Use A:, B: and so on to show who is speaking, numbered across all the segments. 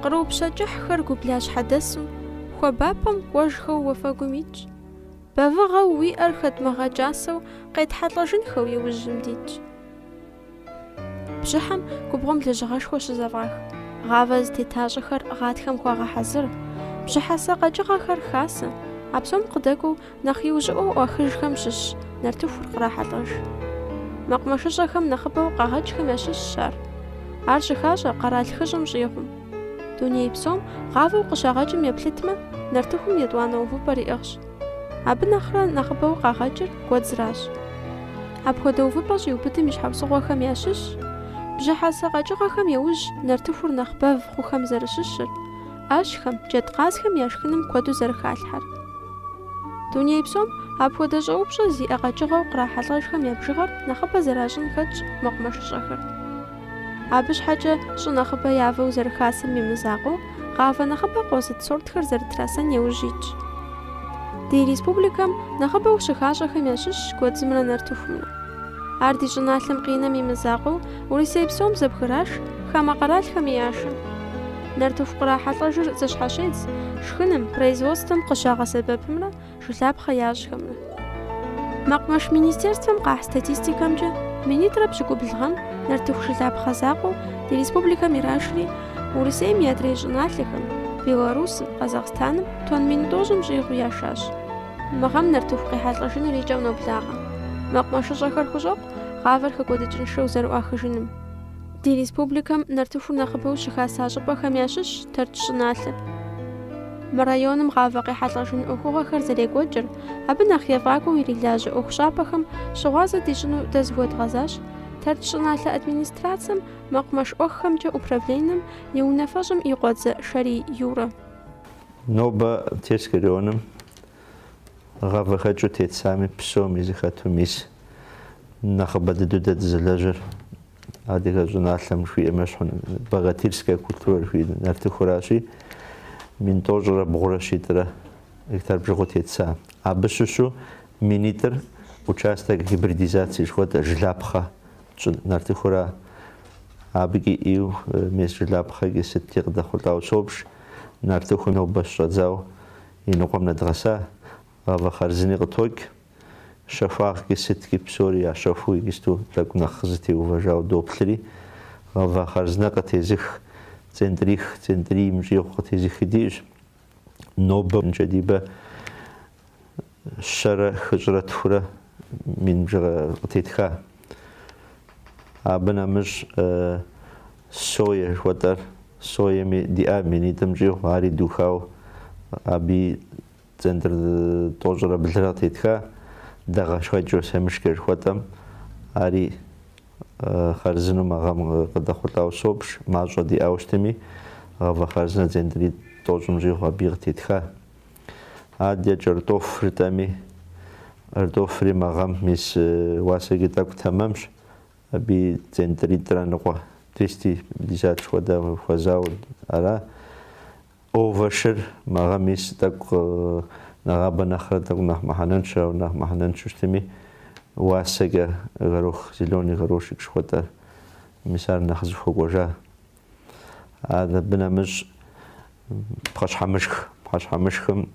A: Къыроупщэкӏыхьхэр гублащхьэ дэсу, хуабапӏэм кӏуэжхэу уафэгум итщ, бэвыгъэу уи ӏэр хэтмыгъэкӏасэу къетхьэлӏэжынхэу иужьым дитщ. Бжьыхьэм губгъуэм лэжьыгъэшхуэ щызэфӏах, гъавэ зытетащӏэхэр гъатхэм хуагъэхьэзыр, бжьыхьэсэ къэкӏыгъэхэр хасэ, а псом къыдэкӏуэу нэхъ иужьыӏуэу ӏуэхыжхэм щыщ нартыхур кърахьэлӏэж. Мэкъумэшыщӏэхэм нэхъыбэу къэгъэкӏхэм ящыщщ ар. Ар щыхащӏэ къэрал хыщӏым щӏигъум. Дуней псом гъавэу къыщагъэкӏым еплъытмэ, нартыхум етӏуанэ увыпӏэр иӏыгъщ. Абы нэхърэ нэхъыбэу къагъэкӏыр гуэдзращ. Апхуэдэ увыпӏэ щӏиубыдым и щхьэусыгъуэхэм ящыщщ бжьыхьэсэ къэкӏыгъэхэм яужь нартыхур нэхъ бэв хъухэм зэрыщыщыр, ӏэщхэм, джэдкъазхэм я шхыным куэду зэрыхалъхьэр. Дуней псом апхуэдэ щӏэупщӏэ зиӏэ къэкӏыгъэу кърахьэлӏэжхэм я бжыгъэр нэхъыбэ зэращӏын хэтщ мэкъумэшыщӏэхэр. Абы щхьэкӏэ щӏы нэхъыбэ явэу зэрыхасэм и мызакъуэу гъавэ нэхъыбэ къозыт сортхэр зэрытрасан яужь итщ. Ди республикэм нэхъыбэу щыхащӏэхэм ящыщщ гуэдзымрэ нартыхумрэ. Ар ди щӏыналъэм къинэм и мызакъуэу Урысей псом зэбгыраш хамэ къэралхэм и яшэм. Нартыху кърахьэлӏэжыр зэщхьэщедз шхыным, производством къыщагъэсэбэпымрэ жылапхъэ ящӏхэмрэ. Мэкъумэш министерствэм къахь статистикэмкӏэ минитӏрэ пщыкӏублгъэм нартыху жылапхъэ закъуэу ди республикэм ирашри Урысейм и адрей щӏыналъэхэм, Беларусым, Къазахъстаным тонн мин тӏощӏым щӏигъу яшащ. Мы гъэм нартыху къихьэлӏэжыныр икӏэу ноблагъэ. Мэкъумэшыщӏэхэр хущӏэкъу гъавэр хэкӏуэдыкӏыншэу зэрыӏуахыжыным. Ди республикэм нартыхур нэхъыбэу щыхаса щӏыпӏэхэм ящыщщ Тэрч щӏыналъэр. Мы районым гъавэ къехьэлӏэжын ӏуэхугъуэхэр зэрекӏуэкӏыр, абы нэхъ ефӏакӏуэу ирилажьэ ӏуэху щӏапӏэхэм щыгъуазэ дищӏыну дэ зыхуэдгъэзащ Тэрч щӏыналъэ администрацием мэкъумэш ӏуэхухэмкӏэ управлением и унафэщӏым и къуадзэ Шэрий Юрэ.
B: Нобэ Терскэ районым гъавэхэкӏэу тетсами псом и зыхэту мис нэхъыбэ дыдэу дэ дызэлэжьыр адыгэ щӏыналъэм жыхуиӏэмэ богатырская культура жыхуи нартыхуращи, мин тӏощӏрэ бгъурэ щитӏрэ гектар бжыгъэу тетса. Абы щыщу минитӏыр участок гибридизации жыхуэтӏэ жылапхъэ нартыхура. Абы иӏэу мес жылапхъэкӏи сытти къыдэхъулӏауэ сопщ. Нартыхум нобэ щӏэдзауэ и ныкъуэм нэдгъэса, гъавэ хъарзыни къытокӏ, щэхуагъкӏи сыткӏи псори ящэхуу икӏисту тӏэкӏу нэхъ зытеувэжауэ доплъри, гъавэ хъарзынэ къытезых центрий мщӏигъу къытезых идеӏэщ. Нобэ джэдибэ щэрэ хыщӏрэ тхурэ мин бжыгъэ къытетха. Абы нэмыщӏ соя жыхуэтӏэр, соеми диӏа минитӏым щӏигъу, ари духауэ аби центр тӏощӏрэ блырэ къытетха. Дэгъэшхэкӏэу семышкэ жыхуэтӏэм ари хъарзыну мы гъэм къыдэхъулӏауэ сопщ. Мащӏэ диӏауэ щытми, гъавэ хъарзынэ центрий тӏощӏым щӏигъу аби къытетха. Адэ кӏэртӏоф жытӏэми, ӏэртӏофри мы гъэм мис уасэкӏи тӏэкӏу тэмэмщ. Аби центритӏрэ ныкъуэ 250 хуэдэ хуэзауэ ара. Овощыр мы гъэм мис тӏэкӏу нэгъабэ нэхърэ тӏэкӏу нэхъ мыхьэнэншэ, нэхъ мыхьэнэншэу щытми, уасэкӏэ горох, зеленый горошек жыхуэтӏэр, мис ар нэхъ зыхуэкӏуэжа. Абы нэмыщӏ пхъэщхьэмышхым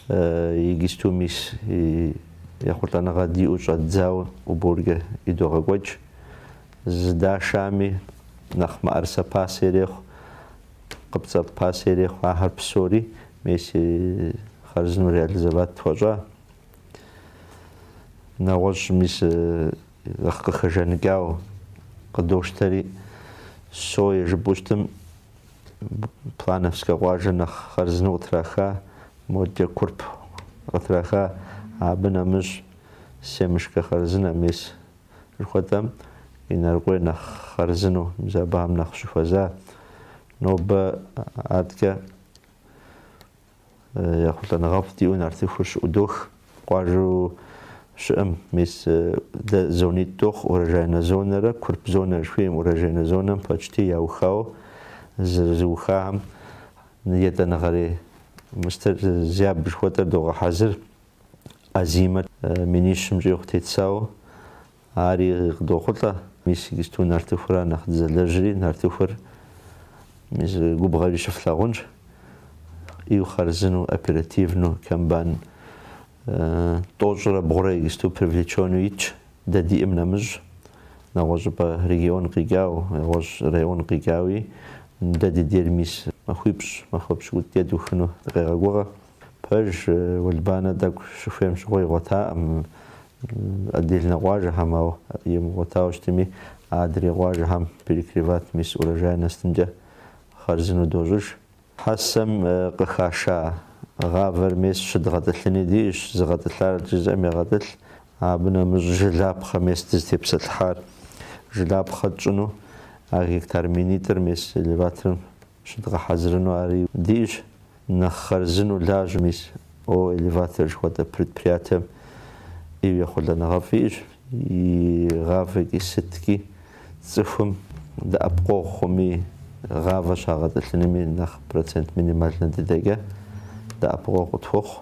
B: икӏисту мис ехъулӏэныгъэ диӏэу щӏэддзауэ уборкӏэ идогъэкӏуэкӏ. Здашами нэхъ мыӏэрысэ пасэ ирехъу, къыпцӏэ пасэ ирехъу, ахэр псори миси хъарзынэу реализовать тхуэщӏа. Нэгъуэщӏ мис къыхэжэныкӏауэ къыдощтэри соя жыпӏэу щытым плановскэ къуажэ нэхъ хъарзынэу къытраха, модрэ курп къытраха. Абы нэмыщӏ семышкэ хъарзынэ мис жыхуэтӏэм Инарыкъуей нэхъ хъарзынэу мис абыхэм нэхъ щыхуэза. Нобэ адэкӏэ ехъулӏэныгъэфӏ диӏэу нартыхур щыӏудох, къуажэу щыӏэм мис дэ зонитӏ тохъу, урожайнэ зонэрэ курп зонэ жыхуейм. Урожайнэ зонэм почти яухауэ, зыухахэм етӏэныгъэрей мыстер зяб жыхуэтӏэр догъэхьэзыр. Азимэ минищым щӏигъу тетсауэ ари къыдохъулӏэ. Мис икӏисту нартыхурэ нэхъ дызэлэжьри, нартыхур مش جوبغاري شوف لاغونج يو خارزنو أبيراتيفنو كمبان توجر بغري يستو بريفليتشونويتش دادي إمنامج نواج بريجيون قيقاو نواج ريون قيقاوي دادي ديال ميس ما خوبش قلت يدو خنو دقيقة قوغا باج والبانا داك شوفيهم شغوي غوتا أديل نواجه هم أو يوم غوتا وشتمي عادري غواجه هم بريكريفات ميس أولا نستنجا خارزنو دوجوش حسم قخاشا غافر ميس شد غدتلني ديش زغدتلار جزء مي غدتل عبنا مش جلاب خميس تزتيبس الحار جلاب خدجنو أغيك ترمينيتر ميس اللي باترن شد غحزرنو أري ديش نخرزنو لاج ميس أو اللي باتر شوات بريتبرياتم إيو يخول لنا غافيش يغافك يستكي تفهم دا أبقو خمي غافا شاغدتلني من نخ برسنت مينيمال نديداقا دا أبقو قطفوخ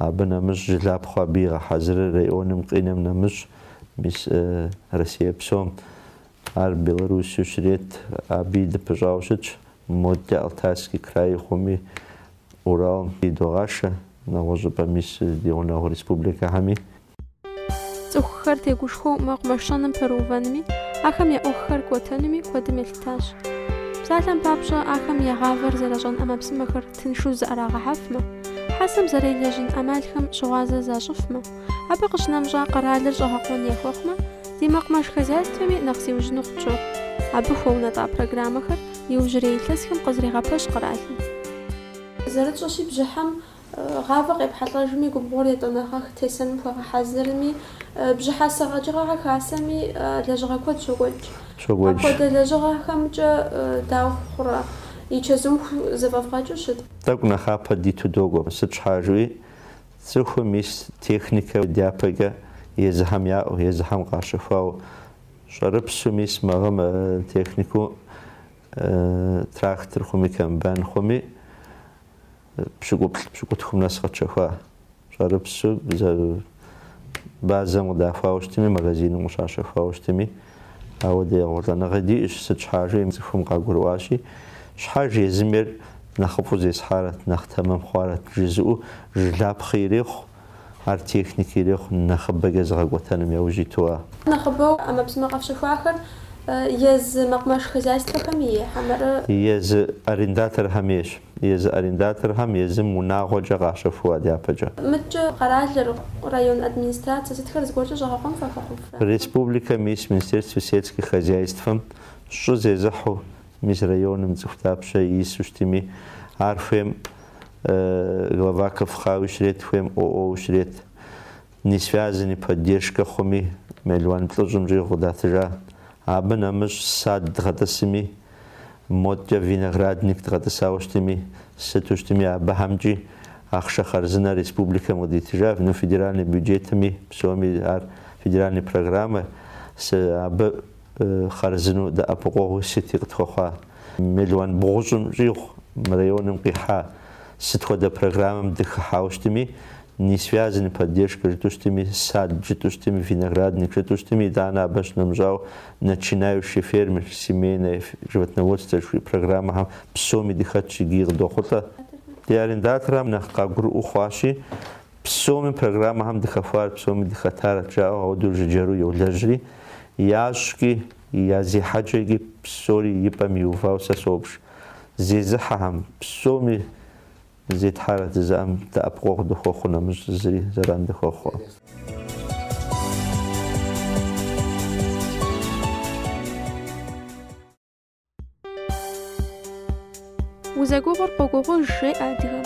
B: عبنا مش جلاب خوابيغا حزر ريونم قينم نمش ميس روسيا بسوم ار بيلاروسيو شريت عبيد بجاوشج مودة التاسكي كراي خومي أورال دوغاشا نواجب ميس ديونا ريسبوبليكا همي
A: تأخر تيجوشخو مقمشانم بروفانمي أخم يا أخر كوتانمي كودم التاج بسالم بابجا أخم يا غافر زراجان أما بسمخر تنشوز أراغ حفمة حسب زريلجن أمالكم شغازة زاشفمة أبقش نمجا قرالر جهقون يخوخمة دي مقمش خزيالتمي نقصي وجنوخجو أبخونا تا برنامجر يوجريلتسكم قزري غابش قرالن زرت جوشي بجحم غافق بحلجمي قبوري تنخخ تسن فحزرمي بجحس غجرا خاسمي لجرا كود شوغوج كود لجرا خمجا داوخرا يچزم زفافغاجو شد
B: تاكنا خابا دي تودوغو سچحاجوي سخو ميس تكنيكا ديابغا يزهم ياو يزهم قاشفاو شربسو ميس مغم تكنيكو تراكتر خومي كمبان خومي بشكو تخم ناس خدشوا شربسو بعضهم دافع وشتمي مغازين مشاشة فاوشتمي أو دي غورنا غدي إيش سچحاجة يمسكهم قاقرواشي شحاجة يزمر نخفو زي سحارة نختمم خوارة جزء جلاب خيريخ هر تكنيكي ريخ نخبا جزغا قوتانم يوجي توا
A: نخبو أما بسم غفش فاخر يز مقمش خزايست خمية حمر
B: يز أرنداتر هميش يز أرنداتر هم يز مناغوجا غاشفوا ديابجا
A: متج قرار رايون أدمنسترация ستخرج قوجا جهقون فخوف
B: ريسبوبليكا ميس منستيرство сельских хозяйством شو زي زحو ميس رايون مزفتابشا يسوشتمي عارفهم глава Кавхау шрет фем ОО шрет не связаны поддержка хуми мельван пложим же годатжа абна мыш сад дгатасми модя виноградник дгатасауштими сетуштими абахамджи ахша харзина республика модитжа ну федеральный бюджетами псоми ар федеральные программы с аб харзину да апого сетиqtxoxa мельван божум же районом қиха ситхода программам дыхахауштими не связаны поддержка житуштими сад житуштими виноградник житуштими дана обычным жау начинающий фермер семейное животноводство программа псоми дыхачи гир дохота для арендаторам на кагру ухваши псоми программа дыхафар псоми дыхатара жау аудур жижару йолажри яшки язи хаджиги псори ипами уфауса собш зизахам псоми زيت حارة زام تأبقوه دخوخنا مش زري زران دخوخو
A: وزاقوغر بقوغو جي آدغم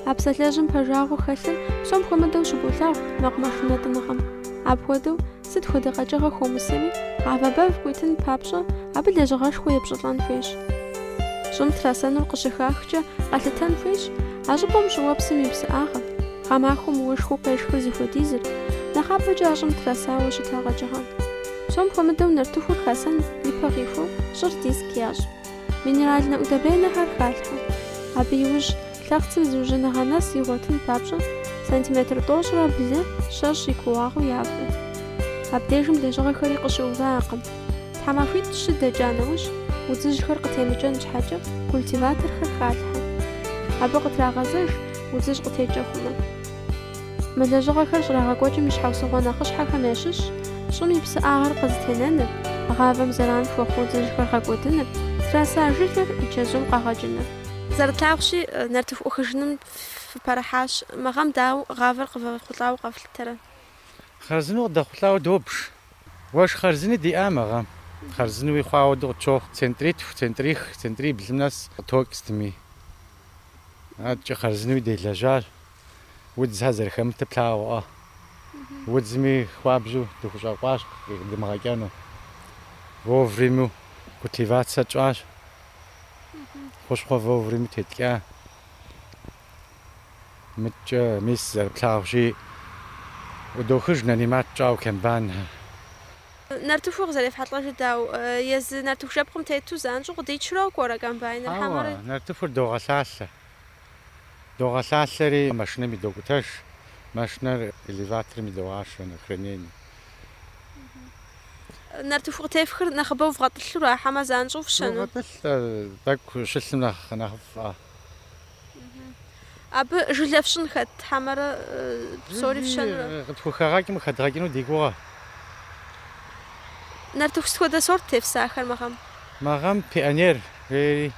A: عبساتلاجم بجاغو خسل سوم خمدو شبولاغ مقمشونا تنغم عبودو ست خود غجاغ خومسمي عبابا فقويتن بابشا عبلاجغاش خويا بجطلان فيش شم تراسانو القشخاخجا قلتان فيش عجبهم شوابسمي بسآغم خاماخو موشخو قيشخو زيخوديزر نخابو جاجم تراساو شتاغا جهان سوم خمدو نرتوخو الخاسن لبغيفو جرديز كياج مينرالنا ودبينا هارخالها عبيوج تلاغتل زوجنا غاناس يغوتن بابجا سنتيمتر دوشرا بلي شاش يكواغو يابو عبديجم لجغا خريق شوواقم تحمافيت الشدة جانوش удзыжьхэр къытемыкӏэн щхьэкӏэ культиваторхэр халъхьэ. Абы къытрагъэзэж удзыжь къытекӏэ хъумэ. Мы лэжьыгъэхэр щӏрагъэкӏуэкӏым и щхьэусыгъуэ нэхъыщхьэхэм ящыщщ щӏым и псыӏагъэр къызытенэныр, гъавэм зэран хуэхъу удзыжьхэр гъэкӏуэдыныр, траса жылэр и чэзум къэгъэкӏыныр. Зэрытлъагъущи, нартыху ӏуэхыжыным фыпэрыхьащ. Мы гъэм дауэ гъавэр къывэхъулӏауэ къэфлъытэрэ?
C: Хъарзынэу къыдэхъулӏауэ добж. Уэшх хъарзыни диӏа мы гъэм. Хъарзынуи хъуауэ къытщохъу. Центритху, центрих, центрибл нэс къытокӏстми. Адэкӏэ хъарзынуи делэжьащ. Удзхэр зэрыхэмытыр плъагъуӏэ. Удзми хуабжьу дыхущӏэкъуащ дымыгъэкӏэну. Вовремя культивацэ тщӏащ. Хущхъуэ вовремя теткӏа. Мыткӏэ мис зэрыплъагъущи удохыж нанимат тщӏауэ комбайнхэр.
A: Нартыху къызэрефхьэлӏэжыр дауэ? Езы нартыху жэпкъым тету занщӏэу къыдичрэ кӏуэрэ комбайныр хьэмэрэ?
C: Нартыхур догъэлъалъэ. Догъэлъалъэри машинэм идокӏутэж. Машинэр элеваторым идогъашэ хранение.
A: Нартыху къытефхыр нэхъыбэу вгъэтӏылъурэ, хьэмэ занщӏэу фщэну?
C: Вгъэтӏылъ, тӏэкӏу щылъым нэхъ фӏа.
A: Абы жылэ фщӏын хэт, хьэмэрэ псори фщэнурэ?
C: Къытхухэгъэкӏым къыхэдгъэкӏыну дигугъэ.
A: Нартыху сыт хуэдэ сорт тефсахэр мы гъэм?
C: Мы гъэм пионер жери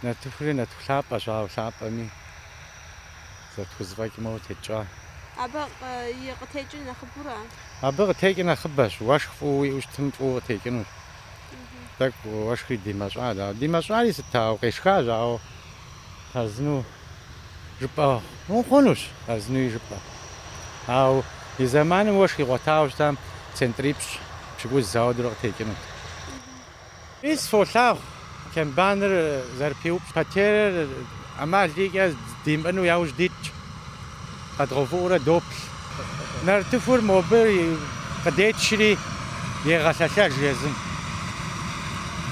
C: нартыхури нартыху лъапӏэ щӏауэ лъапӏэми зэтхузэфӏэкӏмэ тетщӏа.
A: Абы къытекӏыр нэхъыбэурэ?
C: Абы къытекӏыр нэхъыбэщ. Уэшх фӏыуэ иӏэу щытым фӏыуэ къытекӏынущ. Тӏэкӏу уэшхри димэщӏа. Димэщӏари сытауэ къешхащ, ауэ хъарзыну жыпӏэ хъунущ, хъарзынуи жыпӏэ. Ауэ и зэманым уэшх игъуэтауэ щытам центрипщ, пщыкӏуз зауэдурэ къытекӏынут. Мис фолъагъу комбайныр зэрыпиупщӏ патерыр ӏэмаликӏэ димыӏэну яужь дитщ. Къэдгъэувыӏэурэ доплъ. Нартыхур мобы къыдетщри егъэлъэлъэж езым.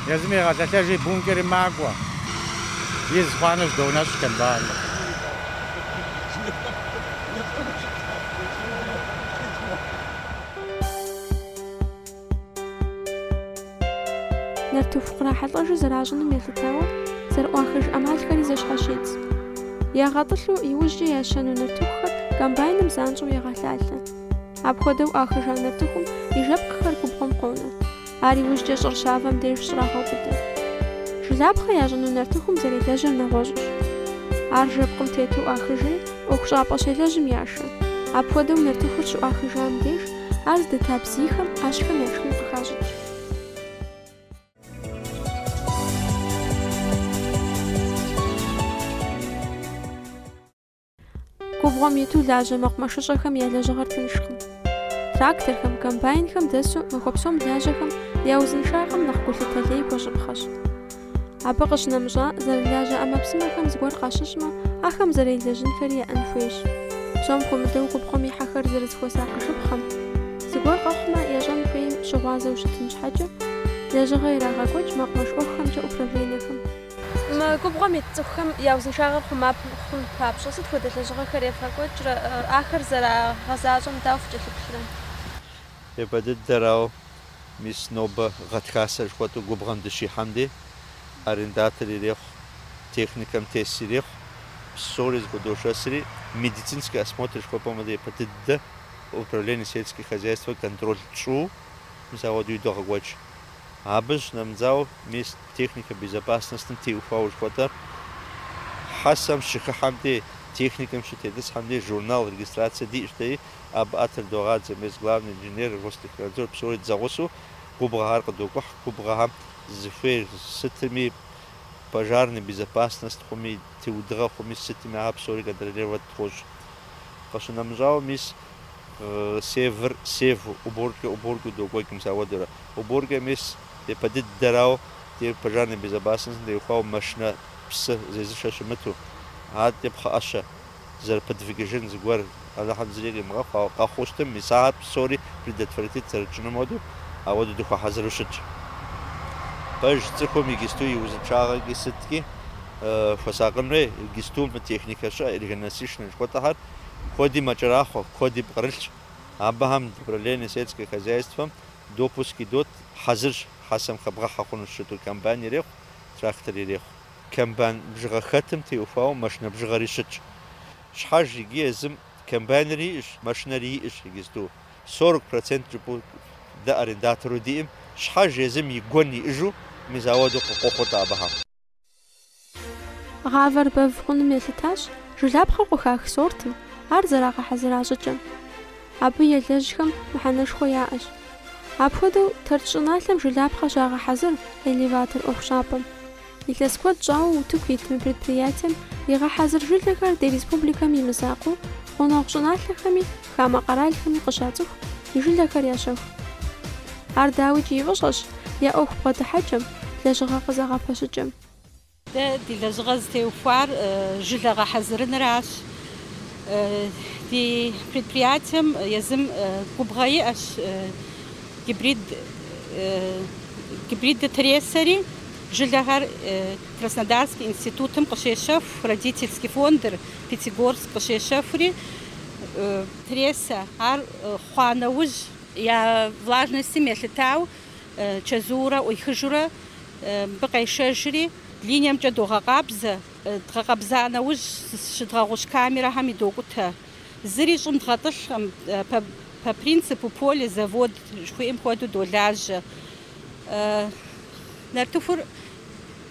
C: Езым егъэлъэлъэжри бункери макӏуэ. Из хъуанэу здонэщӏ комбайныр.
A: Нартыху кърахьэлӏэжыр зэращӏыным елъытауэ зэрыӏуахыж ӏэмалхэри зэщхьэщедз. Ягъэтӏылъу иужькӏэ ящэну нартыхухэр комбайным занщӏэу егъэлъалъэ. Апхуэдэу ӏуахыжа нартыхум и жэпкъхэр губгъуэм къонэ. Ар иужькӏэ щӏыр щавэм деж щӏрагъэубыдэ. Жылапхъэ ящӏыну нартыхум зэрелэжьэр нэгъуэщӏщ. Ар жэпкъым тету ӏуахыжри ӏуэхущӏапӏэ щелэжьым яшэ. Апхуэдэу нартыхур щыӏуахыжам деж ар здэта бзийхэм ӏэщхэм ешхын къыхащӏыкӏ. Губгъуэм иту лажьэ мэкъумэшыщӏэхэм я лэжьыгъэр тыншкъым. Тракторхэм, комбайнхэм дэсу махуэ псом лажьэхэм я узыншагъэм нэхъ гулъытэ лей хуэщӏыпхъэщ. Абы къыщынэмыщӏа зэрылажьэ ӏэмэпсымэхэм зыгуэр къащыщӏмэ, ахэм зэрелэжьынхэри яӏэн хуейщ. Псом хуэмыдэу губгъуэм и хьэхэр зэрызыхуэса къышыпхъэм зыгуэр къэхъумэ ящӏэн хуейм щыгъуазэу щытын щхьэкӏэ лэжьыгъэ ирагъэкӏуэкӏ мэкъумэш ӏуэхухэмкӏэ управлениехэм. Мы губгъуэм ит цӏыхухэм я узыншагъэр хъун папщӏэ сыт хуэдэ лэжьыгъэхэр ефӏэкӏуэкӏрэ, ахэр зэрагъэзащӏэм дауэ фыкӏэлъыплърэ?
B: Епэ дыдэрауэ мис нобэ гъатхасэ жыхуэтӏу губгъуэм дыщихьэм де арендатор ирехъу, техникэм тес ирехъу, псори зыхуэдощэсри медицинский осмотр жыхуэпӏэмэ де епэ дыдэ управление сельских хозяйств контроль тщӏу мис ауэдэу догъэкӏуэкӏ. Абы щынэмыдзауэ мис техника безопасностым теухуауэ жыхуэтӏэр хьэсэм щыхыхьэм де техникэм щытетӏысхьэм де журнал регистрация диӏэщтэри абы ӏэтыр догъадзэ мис главный инженер Ростехнадзор псори дзэгъусэу губгъэхэр къыдокӏухь, губгъэхьэм зыхуейр сытми пожарная безопасность хъуми, теудыгъэ хъуми сытми ахэр псори контролировать тхъущӏ. Къыщынэмыщӏауэ мис севыр, севу, уборку докӏуэкӏ мис ауэдурэ. Уборкэ мис епэ дыдэрауэ де пожарная безопасность теухуауэ машинэ псы зезышэ щымыту ати пхъэӏэщэ зэрыпыдвыгыжын зыгуэр Аллахьым зыри къимыгъэхъу, ауэ къэхъуу щытым мис ахэр псори предотвратить зэрытщӏыным хуэдэу ауэдэу дыхуэхьэзыру щытщ. Пэж цӏыхум иджысту и узыншагъэкӏи сытки хуэсакъын хуей, иджысту мы техникэ щыӏэ, эргоносичный жыхуэтӏэхэр куэди мэкӏэрахъуэ, куэди пкърылъщ. Абыхэм управление сельское хозяйством допуск идот хьэсэм хэбгъэхьэ хъуну щыту комбайн ирехъу, трактор ирехъу. Комбайн бжыгъэ хэтым теухуауэ машинэ бжыгъэри щытщ. Щхьэж иги езым комбайнери иӏэщ, машинэри иӏэщ иджысту. 40% жыпӏэу дэ арендатору диӏэм щхьэж езым и гуэн иӏыжу мис ауэдэу къыхуэхъурт абыхьэм.
A: Гъавэр бэв хъунум елъытащ жылапхъэу къыхах сортым, ар зэрагъэхьэзыра щӏыкӏэм. Абы елэжьхэм мыхьэнэшхуэ яӏэщ. Апхуэдэу тэрч щӏыналъэм жылапхъэ щагъэхьэзыр элеватор ӏуэхущӏапӏэм. Илъэс куэд щӏауэ утыку итым предприятием егъэхьэзыр жылэхэр ди республикэм имызакъуу, гъунэгъу щӏыналъэхэми, хамэ къэралхэми къыщацӏыху, и жылэхэр ящэху. Ар дауикӏ и фӏыщӏэщ я ӏуэху бгъэдыхьэкӏэм, лэжьыгъэ къызэгъэпэщыкӏэм.
D: Дэ ди лэжьыгъэ зытеухуар жылэ гъэхьэзырыныращ. Ди предприятием езым губгъуэ иӏэщ, гибрид тресэри, жылэхэр Краснодарский институтым къыщещэху, родительский фондыр Пятигорск къыщещэхури, тресэ ар хъуа нэужь я влажностым елъытау чэзуурэ ӏуихыжурэ мыбы къешэжри линиемкӏэ догъэкъабзэ, дгъэкъэбза нэужь щыдгъэгъущ камерэхэм и докӏутэ. Зыри щӏым дгъэтӏылъкъым, по принципу поле завод жыхуиӏэм хуэдэу долажьэ. Нартыхур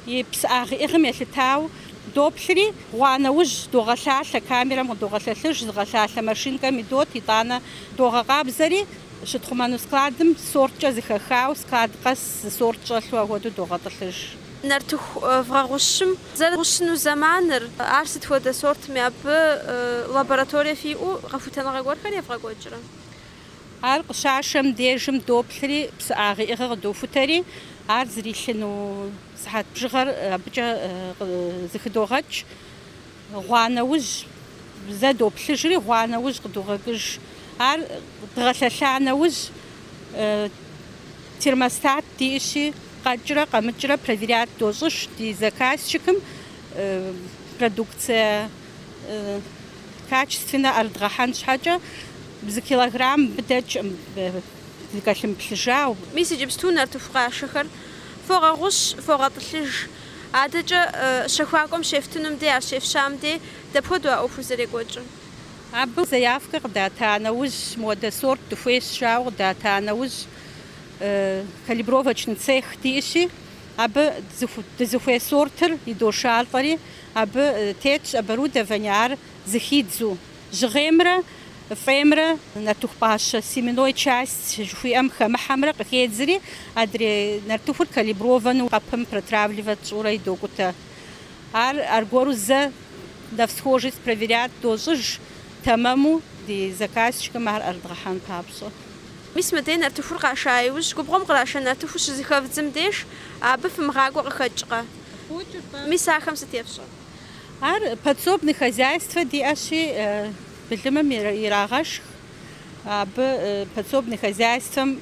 D: и псыӏагъыӏыгъым елъытау доплъри гъуа нэужь догъэлъалъэ, камерэм къыдогъэлъэлъыж, зыгъэлъалъэ машинкэм идот, итӏанэ догъэкъабзэри щытхъумэну складым сорткӏэ зыхэхауэ, склад къэс зы сорт щӏэлъу ахуэдэу догъэтӏылъыж.
A: Нартыху вгъэгъущым зэрыгъущыну зэманыр, ар сыт хуэдэ сортми абы лабораторие фиӏэу къэхутэныгъэ гуэрхэр евгъэкӏуэкӏрэ?
D: Ар къыщашэм дежым доплъри псыӏагъыӏыгъэ къыдофутэри, ар зрилъыну сыхьэт бжыгъэр абыкӏэ зыхыдогъэкӏ, гъуа нэужь зэ доплъыжри гъуа нэужь къыдогъэгыж. Ар дгъэлъэлъа нэужь термостат диӏэщи, къэкӏрэ къэмыкӏрэ проверят дощӏыж ди заказчикым продукция качественно ӏэрыдгъэхьэн щхьэкӏэ бзы килограмм быдэкӏ зыкъэлъымыплъыжау.
A: Мис иджыпсту нартыху къашэхэр фогъэгъущ, фогъэтӏылъыж. Адэкӏэ щэхуакӏуэм щефтынум де, щефщам де дэпхуэдэу а ӏуэхур зэрекӏуэкӏыр?
D: Абы заявкэ къыдата нэужь, мода сорт дыхуейщ щауэ къыдата нэужь, калибровочный цех диӏэщи, абы дызыхуей сортыр идошалӏэри, абы тетщ оборудование ар зыхидзу. Жьыгъеймрэ фӏеймрэ нартыху пӏащэ семенной часть жыхуиӏэм хэмыхьэмрэ къыхедзри, адрей нартыхур калибровану къэпым протравливать щӏурэ идокӏутэ. Ар аргуэру зэ нэфс схожесть проверят дощӏыж, тэмэму ди заказчикым ар ӏэрыдгъэхьэн папщӏэ.
A: Мис мы дей нартыхур къаша иужь губгъуэм кърашэ нартыхур щызыхэвдзым деж абы фымыгъакӏуэ къыхэкӏкъэ? Мис ахэм сыт ефщӏэ?
D: Ар подсобное хозяйство диӏэщи, былымым ирагъэшх, абы подсобное хозяйством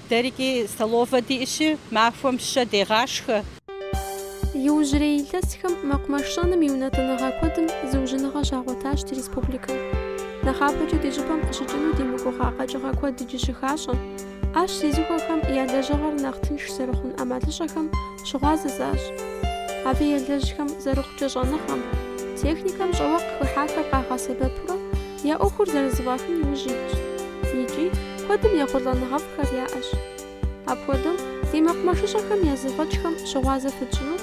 D: дэрики столовэ диӏэщи, махуэм щэ дегъашхэ.
A: Иужьрей илъэсхэм мэкъумэш щӏэным и унэтӏыныгъэ куэдым зыужьыныгъэ щагъуэтащ ди республикэм. Нэхъапэкӏэ ди щӏыпӏэм къыщыкӏыну димыгугъа къэкӏыгъэ куэд иджы щыхащӏэ. Ащ зезыхуэхэм я лэжьыгъэр нэхъ тынш зэрыхъун ӏэмалыщӏэхэм щыгъуазэзащ. Абы елэжьхэм зэрыхъукӏэ щӏэныгъэм, техникэм щӏэуэ къыхыхьахэр къагъэсэбэпурэ я ӏуэхур зэрызэфӏахын иужь итщ. Икӏи куэдым ехъулӏэныгъэфӏхэр яӏэщ. Апхуэдэу ди мэкъумэшыщӏэхэм я зэфӏэкӏхэм щыгъуазэ фытщӏыну